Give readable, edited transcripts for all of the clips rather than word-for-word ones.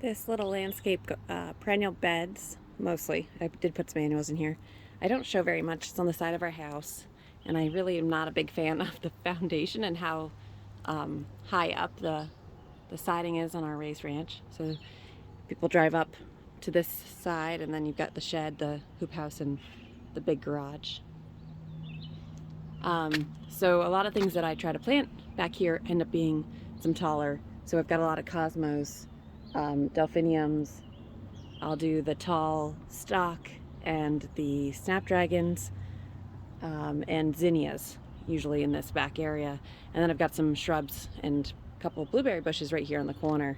This little landscape perennial beds, mostly. I did put some annuals in here. I don't show very much. It's on the side of our house, and I really am not a big fan of the foundation and how high up the siding is on our raised ranch. So people drive up to this side, and then you've got the shed, the hoop house, and the big garage. So a lot of things that I try to plant back here end up being some taller. So I've got a lot of cosmos, delphiniums. I'll do the tall stock and the snapdragons, and zinnias usually in this back area. And then I've got some shrubs and a couple of blueberry bushes right here in the corner.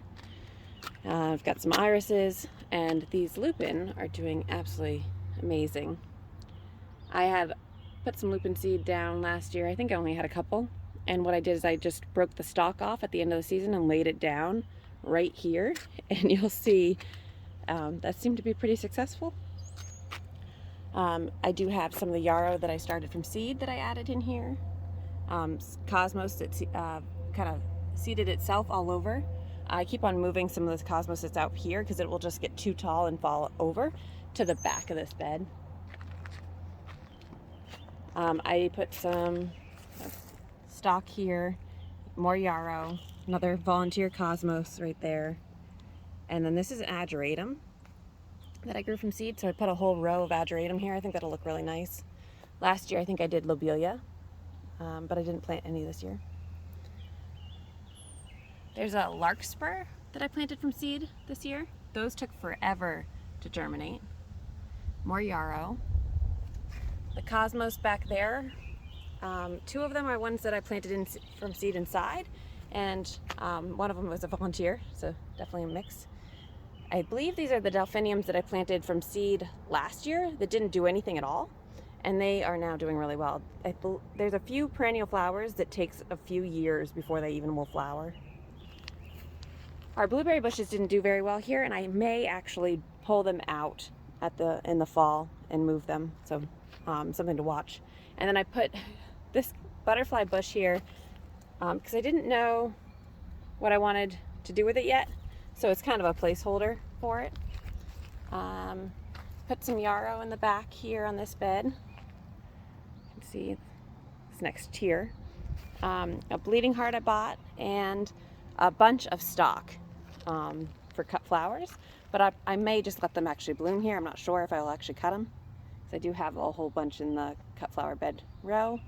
I've got some irises, and these lupin are doing absolutely amazing. I had put some lupin seed down last year. I think I only had a couple. And what I did is I just broke the stalk off at the end of the season and laid it down right here. And you'll see that seemed to be pretty successful. I do have some of the yarrow that I started from seed that I added in here. Cosmos that kind of seeded itself all over. I keep on moving some of this cosmos that's out here because it will just get too tall and fall over to the back of this bed. I put some stock here, more yarrow, another volunteer cosmos right there. And then this is an ageratum that I grew from seed, so I put a whole row of ageratum here. I think that'll look really nice. Last year I think I did lobelia, but I didn't plant any this year. There's a larkspur that I planted from seed this year. Those took forever to germinate. More yarrow. The cosmos back there, two of them are ones that I planted from seed inside, and one of them was a volunteer, so definitely a mix. I believe these are the delphiniums that I planted from seed last year that didn't do anything at all, and they are now doing really well. There's a few perennial flowers that takes a few years before they even will flower. Our blueberry bushes didn't do very well here, and I may actually pull them out in the fall and move them, so something to watch. And then I put this butterfly bush here because I didn't know what I wanted to do with it yet, so it's kind of a placeholder for it. Put some yarrow in the back here on this bed. You can see this next tier. A bleeding heart I bought, and a bunch of stock for cut flowers, but I may just let them actually bloom here. I'm not sure if I will actually cut them, because I do have a whole bunch in the cut flower bed row.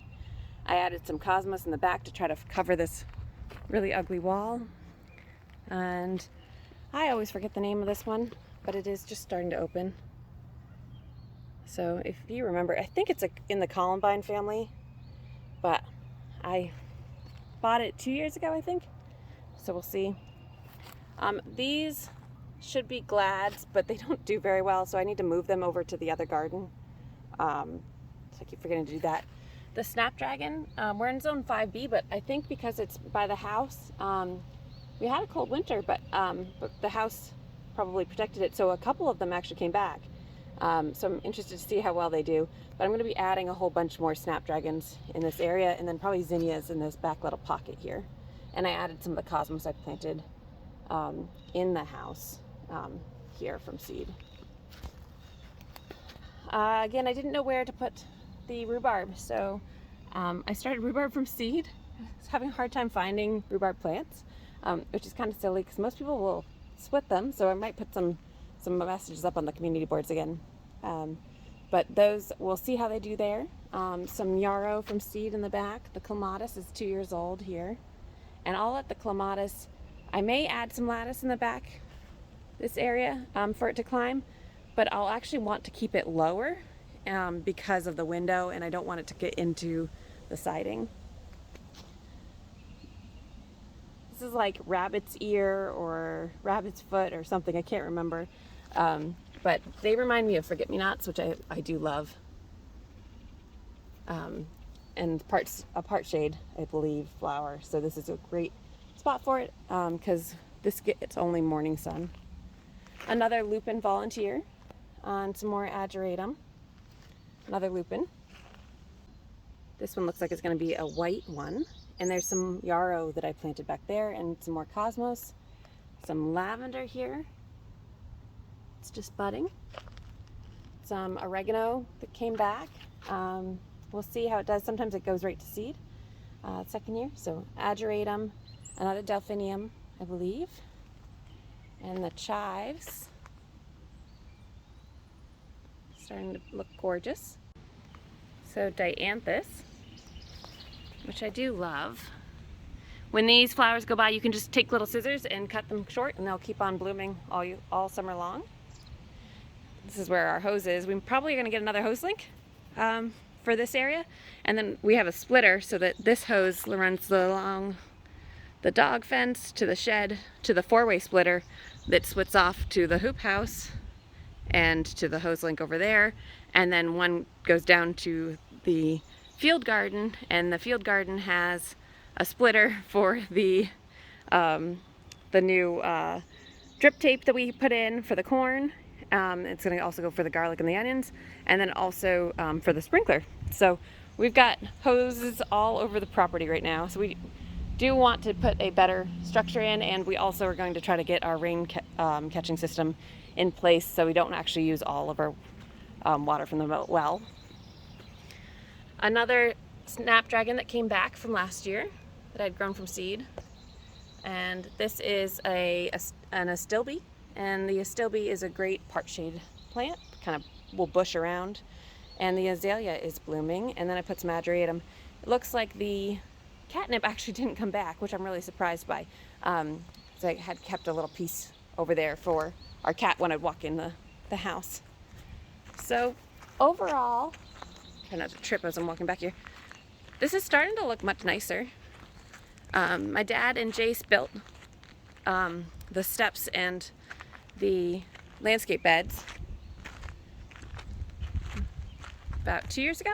I added some cosmos in the back to try to cover this really ugly wall, and I always forget the name of this one, but it is just starting to open. So if you remember, I think it's in the columbine family, but I bought it 2 years ago, I think, so we'll see. These should be glads, but they don't do very well, so I need to move them over to the other garden. So I keep forgetting to do that. The Snapdragon, we're in zone 5B, but I think because it's by the house, we had a cold winter, but the house probably protected it, so a couple of them actually came back. So I'm interested to see how well they do, but I'm going to be adding a whole bunch more Snapdragons in this area, and then probably zinnias in this back little pocket here. And I added some of the cosmos I planted in the house here from seed. Again, I didn't know where to put the rhubarb, so I started rhubarb from seed. I was having a hard time finding rhubarb plants, which is kind of silly because most people will split them, so I might put some messages up on the community boards again. But those, we'll see how they do there. Some yarrow from seed in the back. The clematis is 2 years old here. And I'll let the clematis, I may add some lattice in the back, this area, for it to climb, but I'll actually want to keep it lower because of the window, and I don't want it to get into the siding. This is like rabbit's ear or rabbit's foot or something, I can't remember. But they remind me of forget-me-nots, which I do love. And a part shade, I believe, flower. So this is a great spot for it because this gets only morning sun. Another lupin volunteer on some more ageratum. Another lupin. This one looks like it's going to be a white one. And there's some yarrow that I planted back there, and some more cosmos. Some lavender here. It's just budding. Some oregano that came back. We'll see how it does. Sometimes it goes right to seed. Second year. So ageratum, another delphinium, I believe. And the chives. Starting to look gorgeous. So Dianthus, which I do love. When these flowers go by, you can just take little scissors and cut them short, and they'll keep on blooming all summer long. This is where our hose is. We're probably going to get another hose link for this area, and then we have a splitter so that this hose runs along the dog fence to the shed to the four-way splitter that splits off to the hoop house and to the hose link over there, and then one goes down to the field garden, and the field garden has a splitter for the new drip tape that we put in for the corn. It's going to also go for the garlic and the onions, and then also for the sprinkler. So we've got hoses all over the property right now. So we do want to put a better structure in, and we also are going to try to get our rain catching system in place so we don't actually use all of our water from the well. Another Snapdragon that came back from last year that I'd grown from seed, and this is an astilbe, and the astilbe is a great part shade plant, kind of will bush around, and the azalea is blooming, and then I put some ageratum. It looks like the catnip actually didn't come back, which I'm really surprised by. So I had kept a little piece over there for our cat when I'd walk in the house. So overall, try not to trip as I'm walking back here, this is starting to look much nicer. My dad and Jace built the steps and the landscape beds about 2 years ago,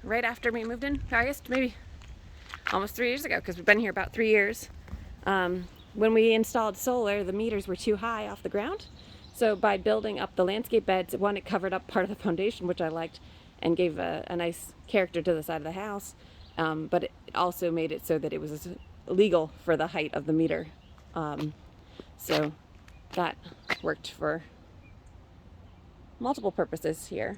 right after we moved in. I guess maybe almost 3 years ago, because we've been here about 3 years. When we installed solar, the meters were too high off the ground. So by building up the landscape beds, one, it covered up part of the foundation, which I liked, and gave a nice character to the side of the house. But it also made it so that it was legal for the height of the meter. So that worked for multiple purposes here.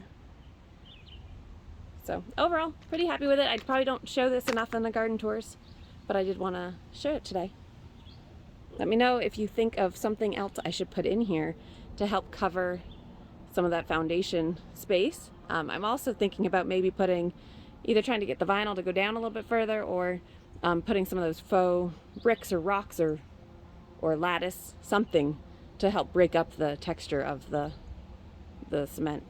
So overall, pretty happy with it. I probably don't show this enough in the garden tours, but I did want to show it today. Let me know if you think of something else I should put in here to help cover some of that foundation space. I'm also thinking about maybe putting, either trying to get the vinyl to go down a little bit further, or putting some of those faux bricks or rocks or lattice, something to help break up the texture of the cement.